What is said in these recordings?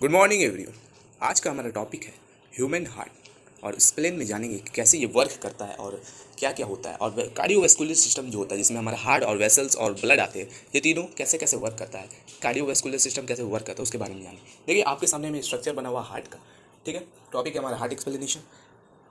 Good morning everyone. आज का हमारा टॉपिक है ह्यूमन हार्ट और एक्सप्लेन में जानेंगे कि कैसे ये वर्क करता है और क्या क्या होता है, और कार्डियोवैस्कुलर सिस्टम जो होता है जिसमें हमारा हार्ट और वेसल्स और ब्लड आते हैं, ये तीनों कैसे कैसे वर्क करता है, कार्डियोवैस्कुलर सिस्टम कैसे वर्क करता है उसके बारे में जानेंगे। देखिए, आपके सामने में स्ट्रक्चर बना हुआ हार्ट का, ठीक है। टॉपिक है हमारा हार्ट इंप्लेनेशन।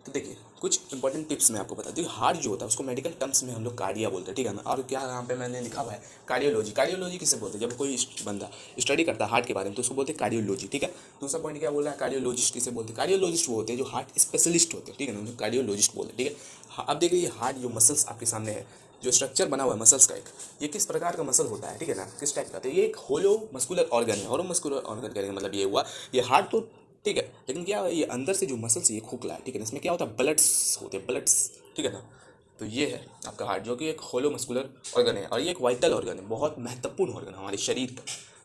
तो देखिए, कुछ इंपॉर्टेंट टिप्स मैं आपको बता दूँ। हार्ट जो होता है उसको मेडिकल टर्म्स में हम लोग कार्डिया बोलते हैं, ठीक है ना। और क्या यहाँ पे मैंने लिखा हुआ है कार्डियोलॉजी। कार्डियोलॉजी किसे बोलते हैं? जब कोई बंदा स्टडी करता है हार्ट के बारे में तो उसको बोलते हैं कार्डियोलॉजी, ठीक है। दूसरा पॉइंट क्या बोल रहा है, कार्डियोलॉजिस्ट किसे बोलते हैं? कार्डियोलॉजिस्ट वो होते हैं जो हार्ट स्पेशलिस्ट होते हैं, ठीक है ना, उन्हें कार्डियोलॉजिस्ट बोलते हैं, ठीक है। अब देखिए, ये हार्ट जो मसल्स आपके सामने है, जो स्ट्रक्चर बना हुआ है मसल्स का, एक ये किस प्रकार का मसल होता है, ठीक है ना, किस टाइप का। तो ये एक होलो मस्कुलर ऑर्गन है। होलो मस्कुलर ऑर्गन कहने का मतलब ये हुआ, ये हार्ट तो ठीक है, लेकिन क्या ये अंदर से जो मसल्स ये खोखला है, ठीक है ना। इसमें क्या होता है, ब्लड्स होते हैं, ब्लड्स, ठीक है ना। तो ये है आपका हार्ट, जो कि एक होलो मस्कुलर ऑर्गन है और ये एक वाइटल ऑर्गन है, बहुत महत्वपूर्ण ऑर्गन है हमारे शरीर का।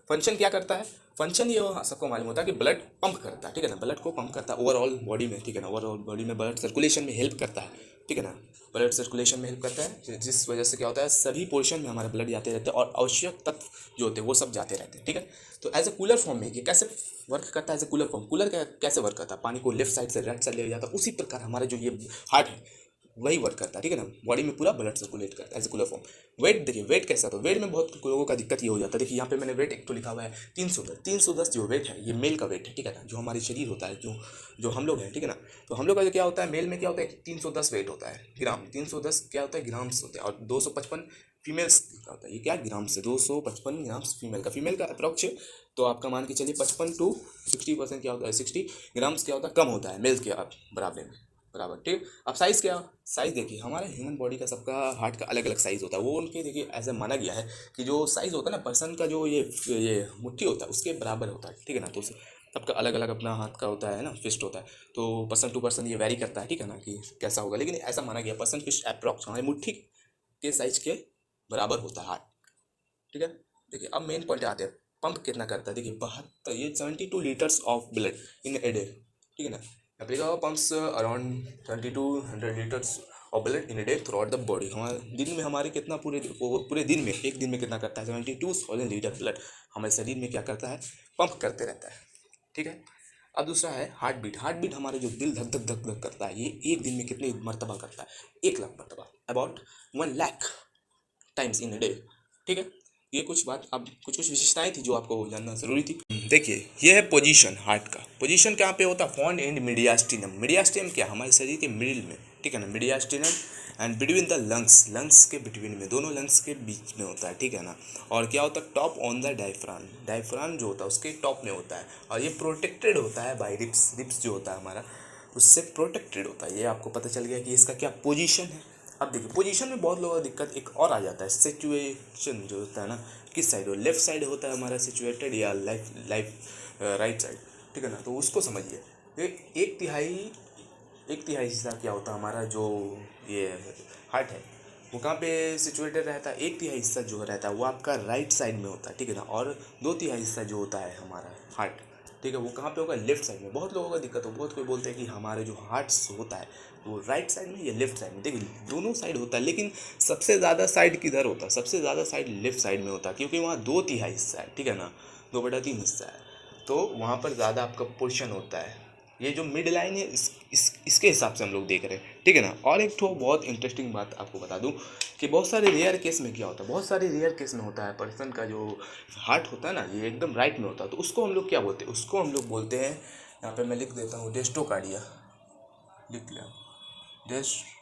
फंक्शन क्या करता है? फंक्शन ये सबको मालूम होता है कि ब्लड पंप करता है, ठीक है ना, ब्लड को पंप करता है ओवरऑल बॉडी में, ठीक है ना। ओवरऑल बॉडी में ब्लड सर्कुलेशन में हेल्प करता है, ठीक है ना। ब्लड सर्कुलेशन में हेल्प करता है, जिस वजह से क्या होता है, सभी पोर्शन में हमारे ब्लड जाते रहते हैं और आवश्यक तत्व जो होते हैं वो सब जाते रहते हैं, ठीक है। तो एज ए कूलर फॉर्म में ये कैसे वर्क करता है? As a cooler form, cooler कैसे वर्क करता है? पानी को लेफ्ट साइड से राइट साइड ले जाता है, उसी प्रकार हमारा जो ये हार्ट है वही वर्क करता है, ठीक है ना। बॉडी में पूरा ब्लड सर्कुलेट करता है as a cooler form. Wait देखिए, वेट कैसा, तो वेट में बहुत लोगों का दिक्कत ये हो जाता है। देखिए यहाँ पे मैंने वेट एक तो लिखा हुआ है 310। 310 जो वेट है ये मेल का वेट है, ठीक है ना। जो हमारे शरीर होता है, जो जो हम लोग हैं, ठीक है ना। तो हम लोग का जो क्या होता है, मेल में क्या होता है, 310 वेट होता है ग्राम। 310 क्या होता है, ग्राम्स होते हैं। और 255 फीमेल्स का होता है। ये क्या ग्राम से 255 ग्राम्स फीमेल का अप्रोक्स। तो आपका मान के चलिए 55 to 60% क्या होता है, 60 ग्राम्स क्या होता है, कम होता है मेल के बराबर में, बराबर, ठीक। अब साइज़ क्या, साइज़ देखिए, हमारे ह्यूमन बॉडी का सबका हार्ट का अलग अलग साइज़ होता है। वो उनके देखिए ऐसा माना गया है कि जो साइज़ होता है ना पर्सन का, जो ये मुट्ठी होता है उसके बराबर होता है, ठीक है ना। तो सबका अलग अलग अपना हाथ का होता है ना, फिस्ट होता है। तो पर्सन टू पर्सन ये वेरी करता है, ठीक है ना, कि कैसा होगा। लेकिन ऐसा माना गया पर्सन फिस्ट अप्रॉक्स हमारी मुट्ठी के साइज के बराबर होता है हार्ट, ठीक है। देखिए, अब मेन पॉइंट आते हैं, पंप कितना करता है। देखिए 72, ये 72 litres of blood in a day, ठीक है ना। Africa pumps around 2200 litres of blood in a day through out the body. हमारे दिन में हमारे कितना, पूरे दिन में, एक दिन में कितना करता है, 72,000 लीटर ब्लड हमारे शरीर में क्या करता है, पंप करते रहता है, ठीक है। अब दूसरा है हार्ट बीट। हार्ट बीट हमारे जो दिल धक धक धक धक करता है, ये एक दिन में कितनी मरतबा करता है, 1 लाख मरतबा, about 1 lakh times in a day, ठीक है। ये कुछ बात, अब कुछ कुछ विशेषताएं थी जो आपको जानना जरूरी थी। देखिए, ये है पोजीशन हार्ट का। पोजीशन कहाँ पे होता है, फाउंड इन मीडियास्टिनम। मीडियास्टिनम क्या, हमारे शरीर के मिडिल में, ठीक है ना, mediastinum. And between the lungs, lungs के बिटवीन में, दोनों लंग्स के बीच में होता है, ठीक है ना। और क्या होता है, top on the diaphragm. Diaphragm जो होता है उसके टॉप में होता है, और ये प्रोटेक्टेड होता है बाय रिप्स। रिप्स जो होता है हमारा, उससे प्रोटेक्टेड होता है। ये आपको पता चल गया कि इसका क्या पोजीशन है। अब देखिए, पोजीशन में बहुत लोगों को दिक्कत एक और आ जाता है, सिचुएशन जो होता है ना, किस साइड हो, लेफ्ट साइड होता है हमारा सिचुएटेड या लाइफ लाइफ राइट साइड, ठीक है ना। तो उसको समझिए, एक तिहाई, एक तिहाई हिस्सा क्या होता है हमारा, जो ये हार्ट है वो कहाँ पे सिचुएटेड रहता है, एक तिहाई हिस्सा जो रहता है वो आपका राइट साइड में होता है, ठीक है ना। और 2 तिहाई हिस्सा जो होता है हमारा हार्ट, ठीक है, वो कहाँ पे होगा, लेफ्ट साइड में। बहुत लोगों का दिक्कत हो, बहुत कोई बोलते हैं कि हमारे जो हार्ट्स होता है वो राइट साइड में या लेफ्ट साइड में। देखिए, दोनों साइड होता है, लेकिन सबसे ज़्यादा साइड किधर होता है, सबसे ज़्यादा साइड लेफ्ट साइड में होता है, क्योंकि वहाँ 2 तिहाई हिस्सा है, ठीक है ना, 2/3 हिस्सा है। तो वहाँ पर ज़्यादा आपका पोर्शन होता है। ये जो मिड लाइन है इसके हिसाब से हम लोग देख रहे हैं, ठीक है ना। और एक तो बहुत इंटरेस्टिंग बात आपको बता दूं कि बहुत सारे रेयर केस में क्या होता है, बहुत सारे रेयर केस में होता है पर्सन का जो हार्ट होता है ना, ये एकदम राइट में होता है। तो उसको हम लोग क्या बोलते हैं, उसको हम लोग बोलते हैं, यहाँ पे मैं लिख देता हूँ, डेस्ट्रोकार्डिया, लिख लिया, डेस्ट्रोकार्डिया,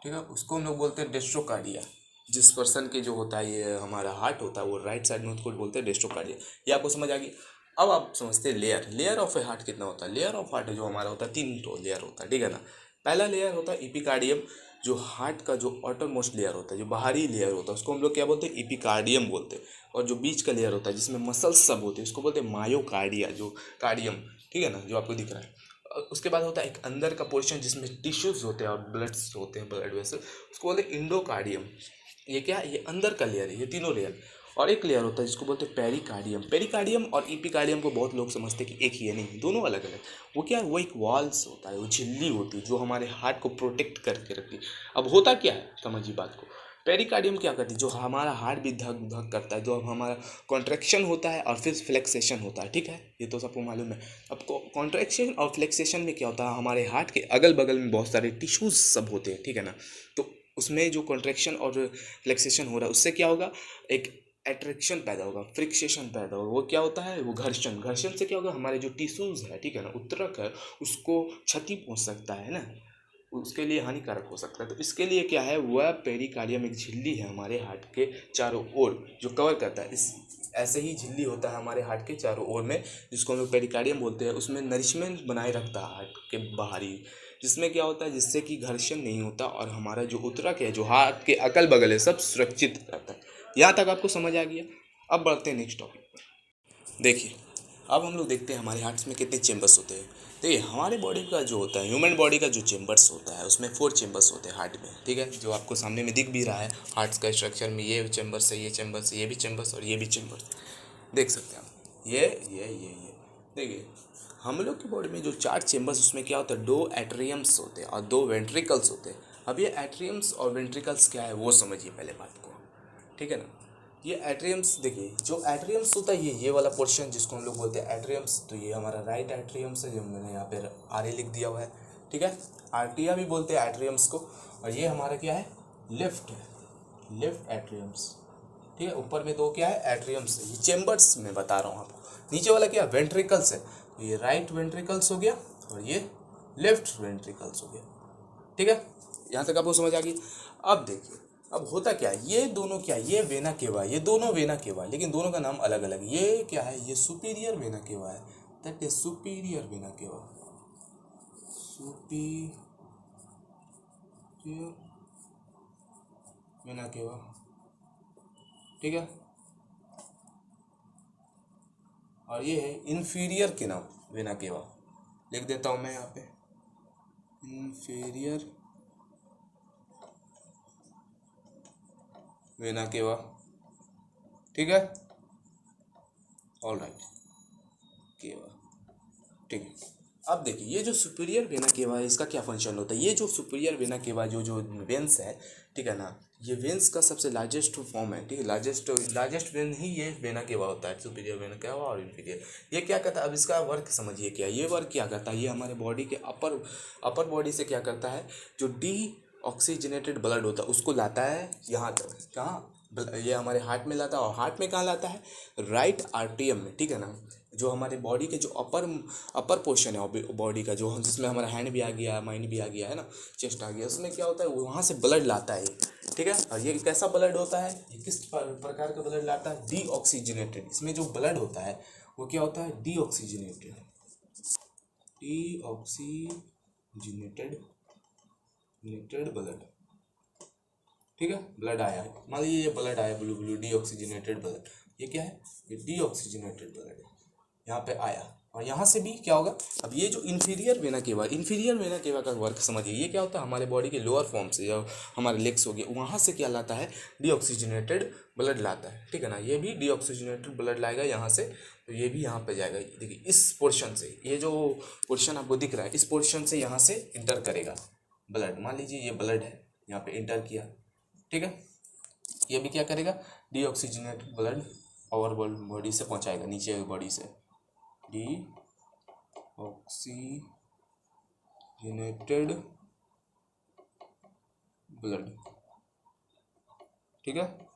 ठीक है। उसको हम लोग बोलते हैं डेस्ट्रोकार्डिया। जिस पर्सन के जो होता है ये हमारा हार्ट होता है वो राइट साइड में, उसको बोलते हैं डेस्ट्रोकार्डिया। ये आपको समझ आ गई। अब आप समझते हैं layer, layer of A heart कितना होता है। लेयर ऑफ हार्ट जो हमारा होता है 3 तो लेयर होता है, ठीक है ना। पहला लेयर होता है इपिकार्डियम, जो हार्ट का जो ऑटरमोस्ट लेयर होता है, जो बाहरी लेयर होता है, उसको हम लोग क्या बोलते हैं, इपिकार्डियम बोलते हैं। और जो बीच का लेयर होता है जिसमें मसल्स सब होते हैं, उसको बोलते हैं मायोकार्डिया, जो कार्डियम, ठीक है ना, जो आपको दिख रहा है। उसके बाद होता है एक अंदर का पोर्शन जिसमें टिश्यूज होते हैं और ब्लड्स होते हैं, ब्लड वेसल, उसको बोलते हैं इंडोकार्डियम। ये क्या है, ये अंदर का लेयर है, ये तीनों लेयर। और एक लेयर होता है जिसको बोलते हैं पेरिकार्डियम। पेरिकार्डियम और इपिकार्डियम को बहुत लोग समझते हैं कि एक ही है, नहीं, दोनों अलग अलग। वो क्या है, वो एक वॉल्स होता है, वो झिल्ली होती है जो हमारे हार्ट को प्रोटेक्ट करके रखती है। अब होता क्या है, समझिए बात को। पेरिकार्डियम क्या करती है, जो हमारा हार्ट भी धक धक करता है, जो अब हमारा कॉन्ट्रैक्शन होता है और फिर फ्लेक्सेशन होता है, ठीक है, ये तो सबको मालूम है। अब कॉन्ट्रैक्शन और फ्लेक्सेशन में क्या होता है, हमारे हार्ट के अगल बगल में बहुत सारे टिश्यूज सब होते हैं, ठीक है ना। तो उसमें जो कॉन्ट्रैक्शन और फ्लेक्सेशन हो रहा है उससे क्या होगा, एक एट्रैक्शन पैदा होगा, फ्रिक्सेशन पैदा होगा। वो क्या होता है, वो घर्षण, घर्षण से क्या होगा, हमारे जो टिश्यूज है, ठीक है ना, उत्तरक है, उसको क्षति पहुंच सकता है ना, उसके लिए हानिकारक हो सकता है। तो इसके लिए क्या है, वह पेरिकार्डियम एक झिल्ली है हमारे हार्ट के चारों ओर जो कवर करता है। इस ऐसे ही झिल्ली होता है हमारे हार्ट के चारों ओर में, जिसको हम लोग पेरिकार्डियम बोलते हैं। उसमें नरिशमेंट बनाए रखता है हार्ट के बाहरी, जिसमें क्या होता है, जिससे कि घर्षण नहीं होता और हमारा जो उत्तरक है, जो हार्ट के अगल बगल है, सब सुरक्षित रहता है। यहाँ तक आपको समझ आ गया। अब बढ़ते हैं नेक्स्ट टॉपिक पर। देखिए, अब हम लोग देखते हैं हमारे हार्ट्स में कितने चेम्बर्स होते हैं। देखिए, हमारे बॉडी का जो होता है, ह्यूमन बॉडी का जो चेम्बर्स होता है, उसमें 4 चेम्बर्स होते हैं हार्ट में, ठीक है, जो आपको सामने में दिख भी रहा है। हार्ट्स का स्ट्रक्चर में ये चेम्बर्स है, ये चेम्बर्स, ये भी चेम्बर्स और ये भी चेम्बर्स देख सकते हैं आप। ये देखिए, हम लोग की बॉडी में जो 4 चेम्बर्स, उसमें क्या होता है, 2 एट्रियम्स होते हैं और 2 वेंट्रिकल्स होते हैं। अब ये एट्रियम्स और वेंट्रिकल्स क्या है वो समझिए पहले बात को, ठीक है ना। ये एट्रियम्स, देखिए जो एट्रियम्स होता है, ये वाला पोर्शन जिसको हम लोग बोलते हैं एट्रियम्स, तो ये हमारा राइट एट्रियम्स है, जो मैंने यहाँ पे आर लिख दिया हुआ है, ठीक है। आर्टिया भी बोलते हैं एट्रियम्स को। और ये हमारा क्या है, लेफ्ट है, लेफ्ट एट्रियम्स, ठीक है। ऊपर में 2 क्या है, एट्रियम्स, ये चेम्बर्स में बता रहा हूँ आपको। नीचे वाला क्या, वेंट्रिकल्स है, तो ये राइट वेंट्रिकल्स हो गया और ये लेफ्ट वेंट्रिकल्स हो गया, ठीक है। यहाँ तक आपको समझ आ गई। अब देखिए, अब होता क्या है, ये दोनों क्या है, ये वेना केवा, ये दोनों वेना केवा, लेकिन दोनों का नाम अलग अलग। ये क्या है, ये सुपीरियर वेना केवा है, that is superior vena cava, superior vena cava, ठीक है। और ये है इन्फीरियर के नाम वेना केवा, लिख देता हूँ मैं यहाँ पे, इन्फीरियर वेना केवा, ठीक है, ऑल राइट केवा, ठीक है। अब देखिए, ये जो सुपीरियर वेना केवा है, इसका क्या फंक्शन होता है। ये जो सुपीरियर वेना केवा जो वेन्स है, ठीक है ना, ये वेन्स का सबसे लार्जेस्ट फॉर्म है, ठीक है, लार्जेस्ट वेन ही ये वेना केवा होता है, सुपीरियर वेना केवा और इंफीरियर। ये क्या करता है, अब इसका वर्क समझिए क्या, ये वर्क क्या करता है, ये हमारे बॉडी के अपर बॉडी से क्या करता है, जो डी ऑक्सीजनेटेड ब्लड होता है उसको लाता है यहाँ तक, कहाँ, ये हमारे हार्ट में लाता है। और हार्ट में कहाँ लाता है, राइट आर्टियम में, ठीक है ना। जो हमारे बॉडी के जो अपर पोर्शन है बॉडी का, जो जिसमें हमारा हैंड भी आ गया, माइंड भी आ गया है ना, चेस्ट आ गया, उसमें क्या होता है, वहाँ से ब्लड लाता है, ठीक है। और ये कैसा ब्लड होता है, ये किस प्रकार का ब्लड लाता है, डी ऑक्सीजनेटेड। इसमें जो ब्लड होता है वो क्या होता है, डी ऑक्सीजनेटेड, ब्लड, ठीक है। ब्लड आया है, मान लीजिए ये ब्लड आया, ब्लू डी ऑक्सीजनेटेड ब्लड, ये क्या है, ये डी ऑक्सीजनेटेड ब्लड है, यहाँ पे आया। और यहाँ से भी क्या होगा, अब ये जो इन्फीरियर वेना केवा का वर्क समझिए। ये क्या होता है, हमारे बॉडी के लोअर फॉर्म से, या हमारे लेग्स हो गए, वहाँ से क्या लाता है, डी ऑक्सीजनेटेड ब्लड लाता है, ठीक है ना। ये भी डी ऑक्सीजनेटेड ब्लड लाएगा यहाँ से, तो ये भी यहाँ पे जाएगा। देखिए इस पोर्शन से, ये जो पोर्शन आपको दिख रहा है, इस पोर्शन से यहाँ से इंटर करेगा ब्लड। मान लीजिए ये ब्लड है, यहाँ पे इंटर किया, ठीक है। ये भी क्या करेगा, डी ऑक्सीजनेटेड ब्लड और बॉडी से पहुँचाएगा, नीचे बॉडी से डी ऑक्सीजनेटेड ब्लड, ठीक है,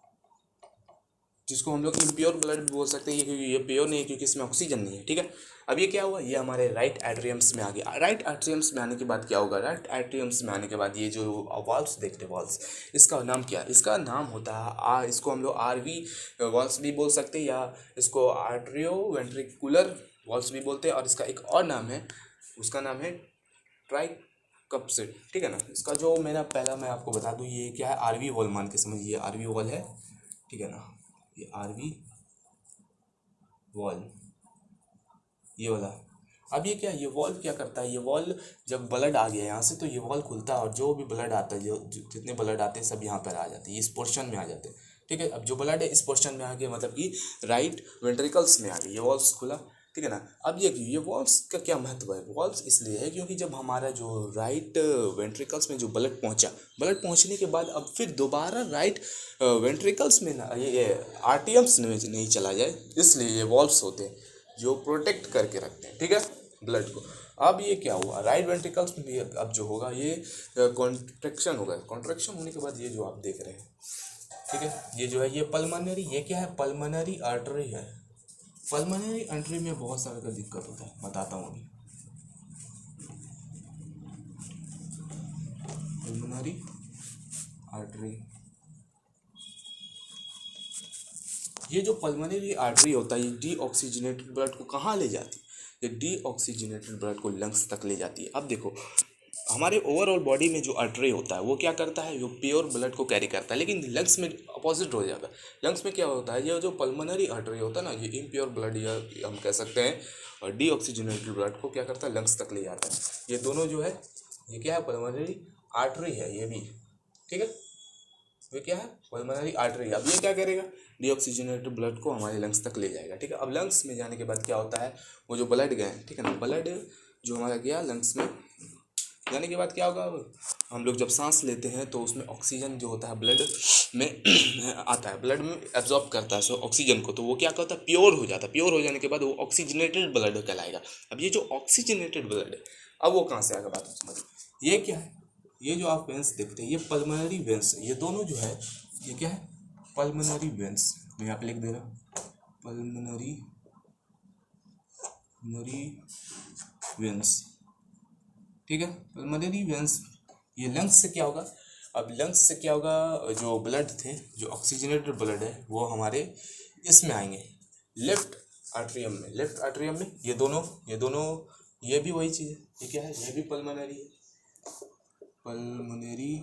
जिसको हम लोग इम्प्योर ब्लड भी बोल सकते हैं, क्योंकि ये प्योर नहीं है, क्योंकि इसमें ऑक्सीजन नहीं है, ठीक है। अब ये क्या हुआ, ये हमारे राइट एट्रियम्स में आ गया। राइट एट्रियम्स में आने के बाद क्या होगा, राइट एट्रियम्स में आने के बाद ये जो वॉल्व्स देखते हैं, वॉल्व्स, इसका नाम क्या है, इसका नाम होता है इसको हम लोग आरवी वॉल्व्स भी बोल सकते हैं, या इसको आर्ट्रियो वेंट्रिकुलर वॉल्व्स भी बोलते हैं। और इसका एक और नाम है, उसका नाम है ट्राइकप्सिड, ठीक है ना। इसका जो मैं आपको बता दूँ, ये क्या है, आरवी वॉल मान के समझिए, आरवी वॉल है, ठीक है ना, ये आरवी वॉल, ये वाला। अब ये क्या, ये वॉल्व क्या करता है, ये वॉल्व जब ब्लड आ गया यहाँ से, तो ये वॉल्व खुलता है और जो भी ब्लड आता है, जो जितने ब्लड आते हैं सब यहाँ पर आ जाते हैं, इस पोर्शन में आ जाते हैं, ठीक है। अब जो ब्लड है इस पोर्शन में आ गया, मतलब कि राइट वेंट्रिकल्स में आ गई, ये वॉल्व खुला, ठीक है ना। अब ये वॉल्व्स का क्या महत्व है? वॉल्व्स इसलिए है क्योंकि जब हमारा जो राइट वेंट्रिकल्स में जो ब्लड पहुंचा, ब्लड पहुंचने के बाद अब फिर दोबारा राइट वेंट्रिकल्स में ना ये आरटीएम्स में नहीं चला जाए, इसलिए ये वॉल्व्स होते हैं जो प्रोटेक्ट करके रखते हैं, ठीक है, ब्लड को। अब ये क्या हुआ, राइट वेंट्रिकल्स में भी अब जो होगा ये कॉन्ट्रैक्शन होगा। कॉन्ट्रैक्शन होने के बाद ये जो आप देख रहे हैं, ठीक है, ये जो है ये पल्मोनरी, ये क्या है, पल्मोनरी आर्टरी है। पल्मोनरी आर्टरी में बहुत सारे का दिक्कत होता है, बताता हूँ अभी। पल्मोनरी आर्टरी, ये जो पल्मोनरी आर्टरी होता है ये डीऑक्सीजनेटेड ब्लड को कहाँ ले जाती है? ये डीऑक्सीजनेटेड ब्लड को लंग्स तक ले जाती है। अब देखो हमारे ओवरऑल बॉडी में जो आर्टरी होता है वो क्या करता है, वो प्योर ब्लड को कैरी करता है, लेकिन लंग्स में अपोजिट हो जाता है। लंग्स में क्या होता है, ये जो पल्मोनरी आर्टरी होता है ना, ये इम्प्योर ब्लड या हम कह सकते हैं और डीऑक्सीजनेटेड ब्लड को क्या करता है, लंग्स तक ले जाता है। ये दोनों जो है ये क्या है, पल्मोनरी आर्टरी है ये भी, ठीक है, ये क्या है, पल्मोनरी आर्टरी। अब ये क्या करेगा, डीऑक्सीजनेटेड ब्लड को हमारे लंग्स तक ले जाएगा, ठीक है। अब लंग्स में जाने के बाद क्या होता है, वो जो ब्लड गए, ठीक है ना, ब्लड जो हमारा गया लंग्स में जाने के बाद क्या होगा, हम लोग जब सांस लेते हैं तो उसमें ऑक्सीजन जो होता है ब्लड में आता है, ब्लड में एब्जॉर्ब करता है सो ऑक्सीजन को, तो वो क्या करता है, प्योर हो जाता है। प्योर हो जाने के बाद वो ऑक्सीजनेटेड ब्लड कहलाएगा। अब ये जो ऑक्सीजनेटेड ब्लड है, अब वो कहाँ से आएगा, बात समझ। ये क्या है, ये जो आप वेंस देखते हैं ये पल्मोनरी वेंस है। ये दोनों जो है ये क्या है, पल्मोनरी वेंस। मैं यहाँ पे लिख दे रहा हूँ पल्मोनरी वेंस, ठीक है, पल्मोनरी वेंस। ये लंग्स से क्या होगा, अब लंग्स से क्या होगा, जो ब्लड थे, जो ऑक्सीजनेटेड ब्लड है वो हमारे इसमें आएंगे लेफ्ट आर्ट्रियम में। लेफ्ट आर्ट्रियम में ये दोनों ये भी वही चीज़ है, ये क्या है, ये भी पल्मोनरी है, पल्मोनरी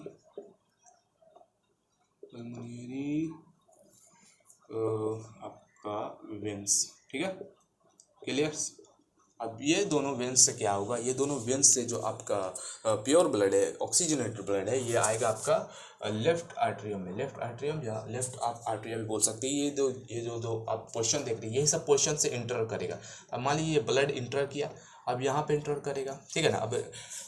आपका वेंस, ठीक है, क्लियर। अब ये दोनों वेंस से क्या होगा, ये दोनों वेंस से जो आपका प्योर ब्लड है, ऑक्सीजनेटेड ब्लड है, ये आएगा आपका लेफ्ट आर्ट्रियम में। लेफ्ट आर्ट्रियम या लेफ्ट आप आर्ट्रियम भी बोल सकते हैं। ये जो आप पोर्शन देख रहे हैं यही सब पोर्शन से इंटर करेगा। अब मान लीजिए ये ब्लड इंटर किया, अब यहाँ पे इंटर करेगा, ठीक है ना। अब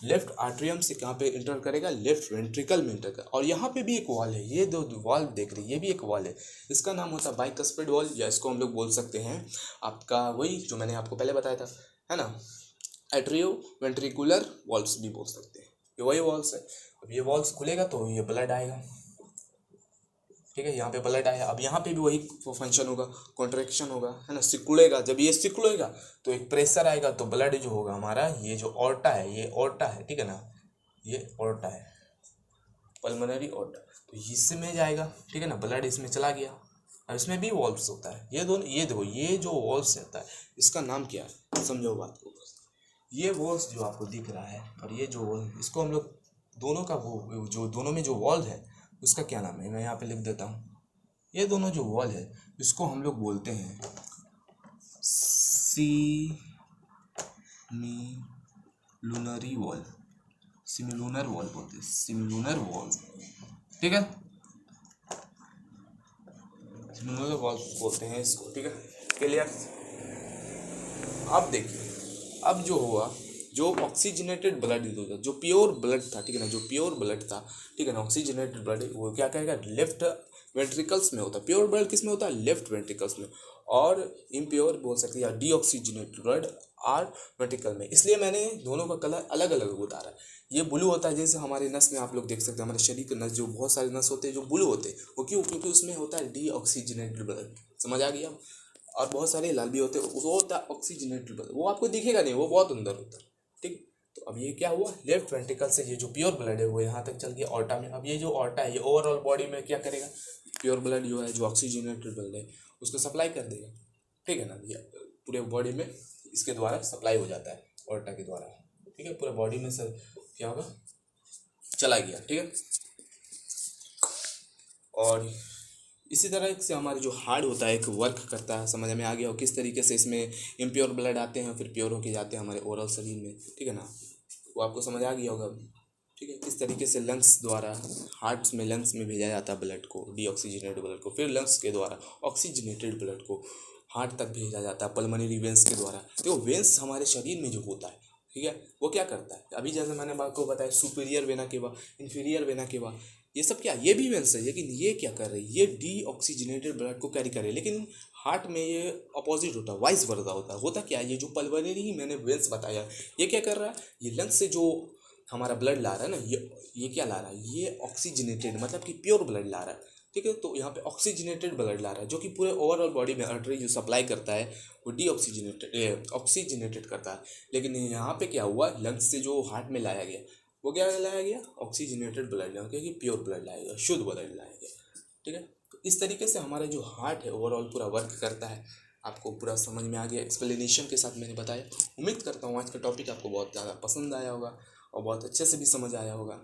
लेफ्ट आर्ट्रियम से कहाँ पे इंटर करेगा, लेफ्ट वेंट्रिकल में इंटर करेगा। और यहाँ पे भी एक वॉल है, ये दो वॉल देख रही है, ये भी एक वॉल है, इसका नाम होता है बाइकस्पिड वॉल, या इसको हम लोग बोल सकते हैं आपका वही जो मैंने आपको पहले बताया था, है ना, एट्रियो वेंट्रिकुलर वॉल्व्स भी बोल सकते हैं, ये वही वॉल्व्स है। अब ये वॉल्व्स खुलेगा तो ये ब्लड आएगा, ठीक है, यहाँ पे ब्लड आया। अब यहाँ पे भी वही फंक्शन होगा, कॉन्ट्रैक्शन होगा, है ना, सिकुड़ेगा। जब ये सिकुड़ेगा तो एक प्रेशर आएगा, तो ब्लड जो होगा हमारा, ये जो ऑर्टा है, ये ऑर्टा है, ठीक है ना, ये ऑर्टा है, पल्मोनरी ऑर्टा, तो इसमें जाएगा, ठीक है ना, ब्लड इसमें चला गया। अब इसमें भी वॉल्व्स होता है, ये दोनों, ये देखो ये जो वॉल्व्स रहता है इसका नाम क्या है, समझो बात को। ये वॉल्व्स जो आपको दिख रहा है और ये जो वॉल, इसको हम लोग दोनों का वो जो दोनों में जो वॉल है उसका क्या नाम है, मैं यहाँ पे लिख देता हूँ। ये दोनों जो वॉल है इसको हम लोग बोलते हैं सिमिलुनरी वॉल, सिमिलुनर वॉल बोलते हैं, सिमिलुनर वॉल, ठीक है, सिमिलुनर वॉल बोलते हैं इसको, ठीक है, क्लियर। अब देखिए, अब जो हुआ, जो ऑक्सीजनेटेड ब्लड होता है, जो प्योर ब्लड था, ठीक है ना, जो प्योर ब्लड था, ठीक है ना, ऑक्सीजनेटेड ब्लड, वो क्या कहेगा, लेफ्ट वेंट्रिकल्स में होता है। प्योर ब्लड किस में होता है, लेफ्ट वेंट्रिकल्स में, और इम्प्योर बोल सकते हैं या डीऑक्सीजनेटेड ब्लड आर वेंट्रिकल में। इसलिए मैंने दोनों का कलर अलग अलग उतारा है। ये ब्लू होता है, जैसे हमारे नस में आप लोग देख सकते हैं, हमारे शरीर के नस जो बहुत सारे नस होते हैं जो ब्लू होते हैं, वो क्यों, क्योंकि उसमें होता है डीऑक्सीजनेटेड ब्लड, समझ आ गया। और बहुत सारे लाल भी होते हैं, वो होता है ऑक्सीजनेटेड ब्लड, वो आपको दिखेगा नहीं, वो बहुत अंदर होता है, ठीक। तो अब ये क्या हुआ, लेफ्ट वेंट्रिकल से ये जो प्योर ब्लड है वो यहाँ तक चल गया ऑर्टा में। अब ये जो ऑर्टा है ये ओवरऑल बॉडी में क्या करेगा, प्योर ब्लड जो है, जो ऑक्सीजनेटेड ब्लड है उसको सप्लाई कर देगा, ठीक है ना। ये पूरे बॉडी में इसके द्वारा सप्लाई हो जाता है, ऑर्टा के द्वारा, ठीक है, पूरे बॉडी में सर क्या होगा, चला गया, ठीक है। और इसी तरह से हमारे जो हार्ट होता है एक वर्क करता है, समझ में आ गया हो किस तरीके से इसमें इम्प्योर ब्लड आते हैं फिर प्योर होके जाते हैं हमारे ओवरऑल शरीर में, ठीक है ना, वो आपको समझ आ गया होगा, ठीक है। किस तरीके से लंग्स द्वारा हार्ट में, लंग्स में भेजा जाता है ब्लड को, डीऑक्सीजनेटेड ब्लड को, फिर लंग्स के द्वारा ऑक्सीजनेटेड ब्लड को हार्ट तक भेजा जाता है पल्मोनरी वेंस के द्वारा। तो वेंस हमारे शरीर में जो होता है, ठीक है, वो क्या करता है, अभी जैसे मैंने आपको बताया superior vena cava, inferior vena cava, ये सब क्या, ये भी वेंस है, लेकिन ये क्या कर रही है, ये डीऑक्सीजनेटेड ब्लड को कैरी कर रही है। लेकिन हार्ट में ये अपोजिट होता है, वाइस वर्सा होता क्या है, ये जो पल्मोनरी मैंने वेंस बताया, ये क्या कर रहा है, ये लंग्स से जो हमारा ब्लड ला रहा है ना, ये क्या ला रहा है, ये ऑक्सीजनेटेड मतलब कि प्योर ब्लड ला रहा है, ठीक है। तो यहाँ पे ऑक्सीजनेटेड ब्लड ला रहा है, जो कि पूरे ओवरऑल बॉडी में आर्टरी जो सप्लाई करता है वो ऑक्सीजनेटेड करता है। लेकिन यहाँ पे क्या हुआ, लंग्स से जो हार्ट में लाया गया वो क्या लाया गया, ऑक्सीजनेटेड ब्लड लाया गया, कि प्योर ब्लड लाया गया, शुद्ध ब्लड लाया गया, ठीक है। तो इस तरीके से हमारा जो हार्ट है ओवरऑल पूरा वर्क करता है। आपको पूरा समझ में आ गया, एक्सप्लेनेशन के साथ मैंने बताया। उम्मीद करता हूँ आज का टॉपिक आपको बहुत ज़्यादा पसंद आया होगा और बहुत अच्छे से भी समझ आया होगा।